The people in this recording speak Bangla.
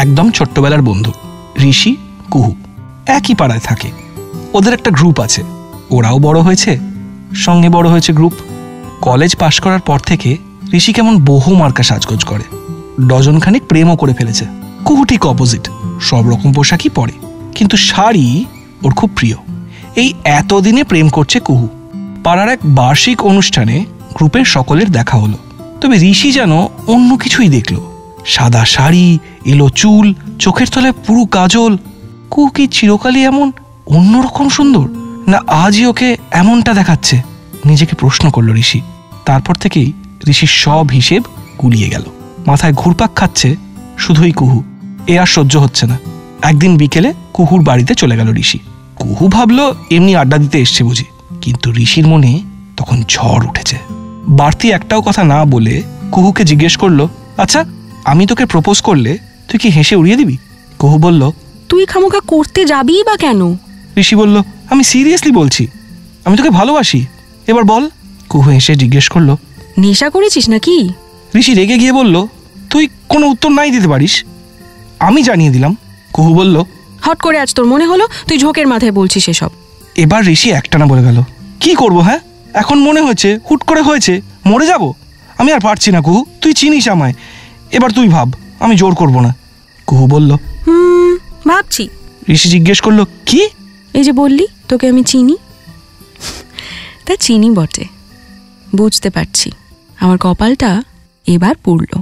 একদম ছোট্টবেলার বন্ধু ঋষি, কুহু একই পাড়ায় থাকে। ওদের একটা গ্রুপ আছে, ওরাও বড় হয়েছে, সঙ্গে বড় হয়েছে গ্রুপ। কলেজ পাশ করার পর থেকে ঋষি কেমন বহু মার্কা সাজগোজ করে, ডজনখানিক প্রেমও করে ফেলেছে। কুহু ঠিক অপোজিট, সব রকম পোশাকই পরে, কিন্তু শাড়ি ওর খুব প্রিয়। এই এতদিনে প্রেম করছে কুহু। পাড়ার এক বার্ষিক অনুষ্ঠানে গ্রুপের সকলের দেখা হলো, তবে ঋষি যেন অন্য কিছুই দেখল। সাদা শাড়ি, এলো চুল, চোখের তলায় পুরো কাজল। কুহু কি চিরকালই এমন অন্যরকম সুন্দর, না আজই ওকে এমনটা দেখাচ্ছে? নিজেকে প্রশ্ন করলো ঋষি। তারপর থেকেই ঋষির সব হিসেব গুলিয়ে গেল। মাথায় ঘুরপাক খাচ্ছে শুধুই কুহু। এ আর সহ্য হচ্ছে না। একদিন বিকেলে কুহুর বাড়িতে চলে গেল ঋষি। কুহু ভাবলো এমনি আড্ডা দিতে এসছে বুঝি, কিন্তু ঋষির মনে তখন ঝড় উঠেছে। বাড়তি একটাও কথা না বলে কুহুকে জিজ্ঞেস করলো, আচ্ছা আমি তোকে প্রপোজ করলে তুই কি হেসে উড়িয়ে দিবি? কুহু বলল, তুই খামোখা করতে যাবি বা কেন? ঋষি বলল, আমি সিরিয়াসলি বলছি, আমি তোকে ভালোবাসি, এবার বল। কুহু হেসে জিজ্ঞেস করলো, নেশা করেছিস নাকি? ঋষি রেগে গিয়ে বলল, তুই কোনো উত্তর নাই দিতে পারিস, আমি জানিয়ে দিলাম। কুহু বলল, হট করে আজ তোর মনে হলো তুই ঝোঁকের মাথায় বলছিস এসব? এবার ঋষি একটানা বলে গেল, কি করবো? হ্যাঁ, এখন মনে হয়েছে, হুট করে হয়েছে, মরে যাব। আমি আর পারছি না কুহু, তুই চিনিস আমায়, এবার তুই ভাব, আমি জোর করব না। কুহু বলল, ভাবছি। ঋষি জিজ্ঞেস করলো, কি? এই যে বললি তোকে আমি চিনি, তা চিনি বটে, বুঝতে পারছি আমার কপালটা এবার পুড়ল।